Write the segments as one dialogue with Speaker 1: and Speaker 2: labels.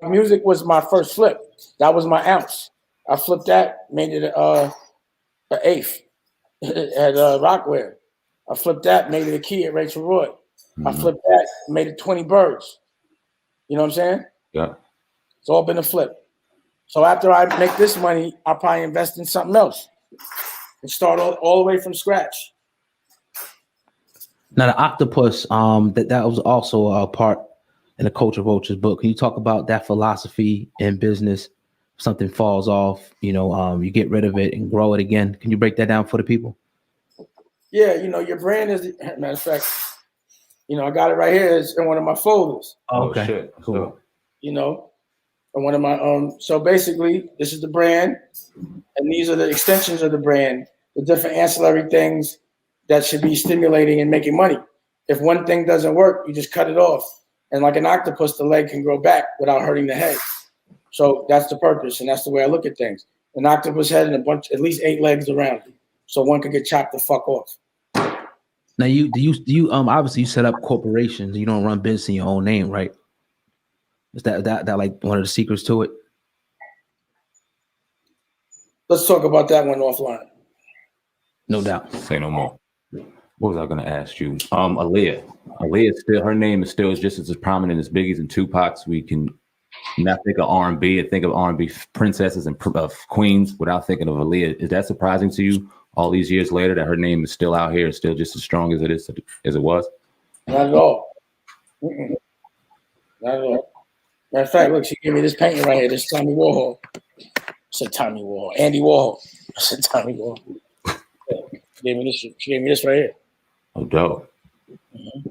Speaker 1: music was my first flip. That was my ounce. I flipped that, made it an eighth at Rockware. I flipped that, made it a key at Rachel Roy. I flipped that, made it 20 birds. You know what I'm saying?
Speaker 2: Yeah.
Speaker 1: It's all been a flip. So after I make this money, I'll probably invest in something else and start all the way from scratch.
Speaker 3: Now the octopus, that was also a part in the Culture Vultures book. Can you talk about that philosophy in business? If something falls off, you get rid of it and grow it again. Can you break that down for the people?
Speaker 1: Yeah, your brand is, matter of fact, I got it right here. It's in one of my folders.
Speaker 2: Oh, okay. Shit. Cool.
Speaker 1: And one of my so basically this is the brand, and these are the extensions of the brand, the different ancillary things that should be stimulating and making money. If one thing doesn't work, you just cut it off. And like an octopus, the leg can grow back without hurting the head. So that's the purpose, and that's the way I look at things. An octopus head and at least 8 legs around it, so one could get chopped the fuck off.
Speaker 3: Now you obviously you set up corporations. You don't run business in your own name, right? Is that like one of the secrets to it?
Speaker 1: Let's talk about that one offline.
Speaker 3: No doubt.
Speaker 2: Say no more. What was I going to ask you? Aaliyah. Aaliyah still, her name is still just as prominent as Biggie's and Tupac's. We can not think of R&B and think of R&B princesses and queens without thinking of Aaliyah. Is that surprising to you all these years later that her name is still out here, still just as strong as it was?
Speaker 1: Not at all. Not at all. Matter of fact, look, she gave me this painting right here. This is Tommy Warhol. I said Tommy Warhol. Andy Warhol. I said Tommy Warhol. She gave me this right here.
Speaker 2: Oh, dope.
Speaker 1: Mm-hmm.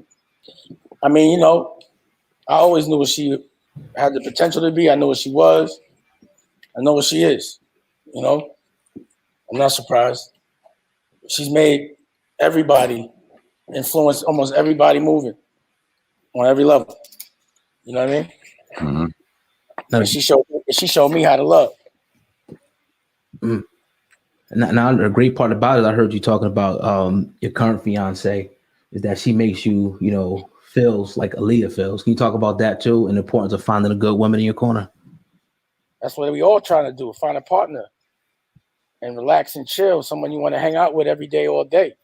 Speaker 1: I mean, I always knew what she had the potential to be. I know what she was. I know what she is. I'm not surprised. She's made everybody, influenced almost everybody moving on every level. You know what I mean?
Speaker 2: Mm-hmm.
Speaker 1: And she showed me how to love.
Speaker 3: Mm. Now, a great part about it, I heard you talking about your current fiance, is that she makes you, feels like Aaliyah feels. Can you talk about that too, and the importance of finding a good woman in your corner?
Speaker 1: That's what we all trying to do: find a partner and relax and chill, someone you want to hang out with every day, all day.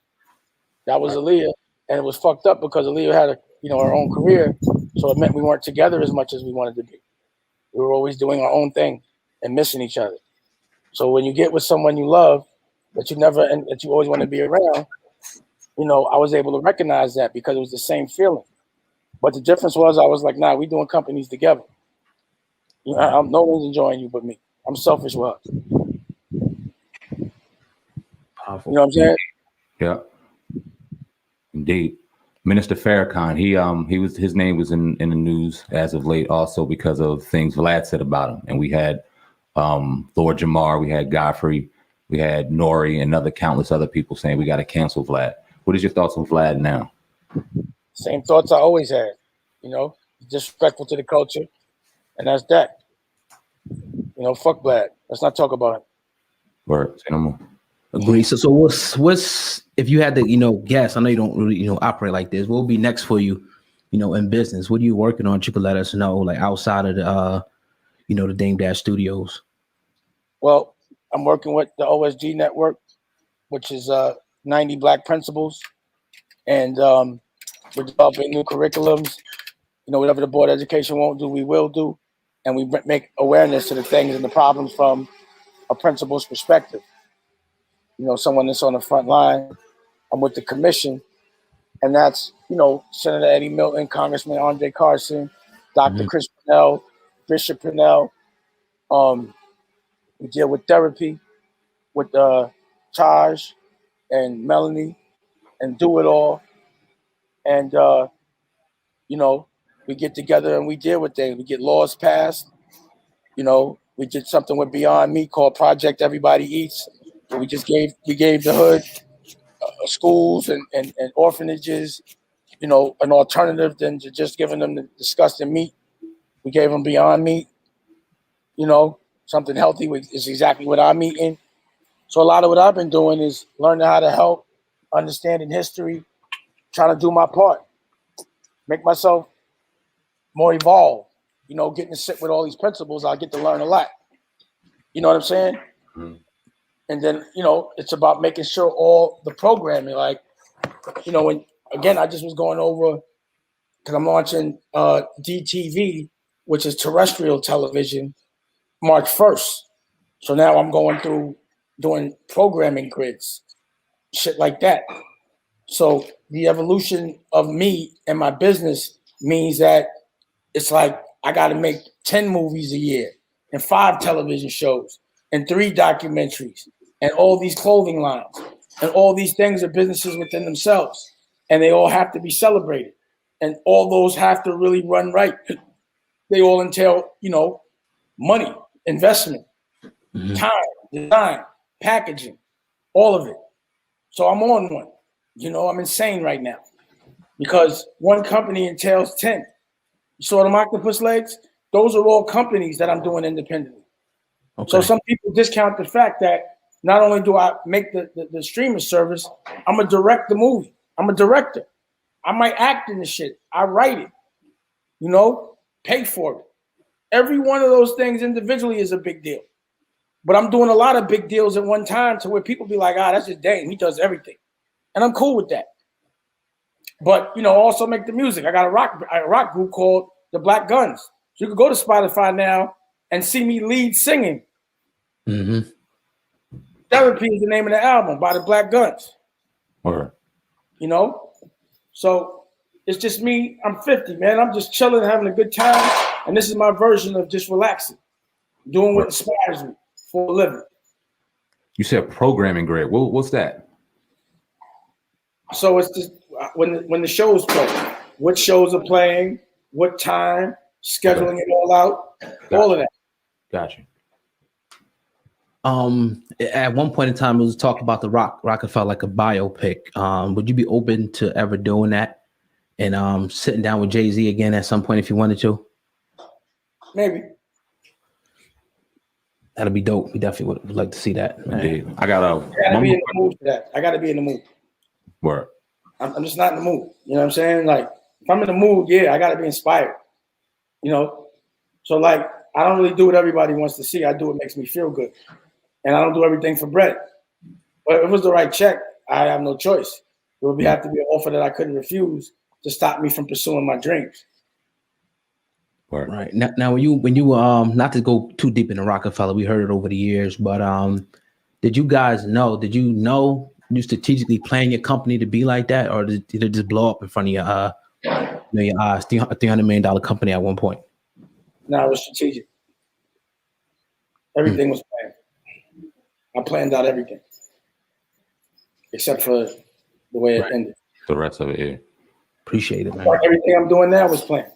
Speaker 1: That was Aaliyah, and it was fucked up because Aaliyah had her own career, so it meant we weren't together as much as we wanted to be. We were always doing our own thing and missing each other. So when you get with someone you love, that you always want to be around, I was able to recognize that because it was the same feeling. But the difference was I was like, nah, we doing companies together. No one's enjoying you but me. I'm selfish with her.
Speaker 3: Powerful.
Speaker 1: You know what I'm saying?
Speaker 2: Yeah. Indeed. Minister Farrakhan, his name was in the news as of late also because of things Vlad said about him. And we had Lord Jamar, we had Godfrey, we had Nori, and countless other people saying we got to cancel Vlad. What is your thoughts on Vlad now?
Speaker 1: Same thoughts I always had. Disrespectful to the culture, and that's that. Fuck Vlad. Let's not talk about him.
Speaker 2: Word. Say no more.
Speaker 3: Agree. So what's if you had to guess? I know you don't really operate like this. What will be next for you, in business? What are you working on? You could let us know, like outside of the the Dame Dash Studios.
Speaker 1: Well, I'm working with the OSG network, which is 90 Black principals, and we're developing new curriculums. Whatever the Board of Education won't do, we will do, and we make awareness to the things and the problems from a principal's perspective. Someone that's on the front line. I'm with the commission, and that's Senator Eddie Milton, Congressman Andre Carson, Dr. Chris Purnell, Bishop Purnell. We deal with therapy with Taj and Melanie and Do It All. And, we get together and we deal with things. We get laws passed. We did something with Beyond Meat called Project Everybody Eats. Where we gave the hood schools and orphanages, an alternative than to just giving them the disgusting meat. We gave them Beyond Meat, something healthy is exactly what I'm eating. So a lot of what I've been doing is learning how to help, understanding history, trying to do my part, make myself more evolved, getting to sit with all these principals, I get to learn a lot. You know what I'm saying?
Speaker 2: Mm-hmm.
Speaker 1: And then, it's about making sure all the programming, like, when, again, I just was going over, because I'm launching DTV, which is terrestrial television, March 1st. So now I'm going through doing programming grids, shit like that. So the evolution of me and my business means that it's like I got to make 10 movies a year and 5 television shows and 3 documentaries and all these clothing lines and all these things are businesses within themselves, and they all have to be celebrated, and all those have to really run right. They all entail, money, investment, time, design, packaging, all of it. So I'm on one. I'm insane right now because one company entails 10. You saw them octopus legs? Those are all companies that I'm doing independently. Okay. So some people discount the fact that not only do I make the streaming service, I'm a direct the movie. I'm a director. I might act in the shit. I write it, pay for it. Every one of those things individually is a big deal. But I'm doing a lot of big deals at one time to where people be like, that's just Dame. He does everything. And I'm cool with that. But, also make the music. I got a rock group called The Black Guns. So you can go to Spotify now and see me lead singing.
Speaker 3: Mm-hmm.
Speaker 1: Therapy is the name of the album by The Black Guns.
Speaker 2: Or,
Speaker 1: So it's just me. I'm 50, man. I'm just chilling, having a good time. And this is my version of just relaxing, doing what inspires me for a living.
Speaker 2: You said programming grid. What's that?
Speaker 1: So it's just when the shows play, what shows are playing, what time, scheduling it all out, all of that.
Speaker 2: Gotcha.
Speaker 3: At one point in time, it was talk about the Rockefeller like a biopic. Would you be open to ever doing that and sitting down with Jay-Z again at some point if you wanted to?
Speaker 1: Maybe.
Speaker 3: That'd be dope. We definitely would like to see that.
Speaker 2: Indeed. I gotta
Speaker 1: be in the mood for that. I gotta be in the mood.
Speaker 2: Word.
Speaker 1: I'm just not in the mood. You know what I'm saying? Like, if I'm in the mood, I gotta be inspired. So like, I don't really do what everybody wants to see. I do what makes me feel good, and I don't do everything for bread. But if it was the right check, I have no choice. It would have to be an offer that I couldn't refuse to stop me from pursuing my dreams.
Speaker 3: Word. Right now, when you not to go too deep into Rockefeller, we heard it over the years, but did you know you strategically plan your company to be like that, or did it just blow up in front of your eyes? $300 million company at one point.
Speaker 1: No, it was strategic. Everything was planned. I planned out everything, except for the way it ended.
Speaker 2: The rest of it, yeah.
Speaker 3: Appreciate it, man.
Speaker 1: Like everything I'm doing now was planned.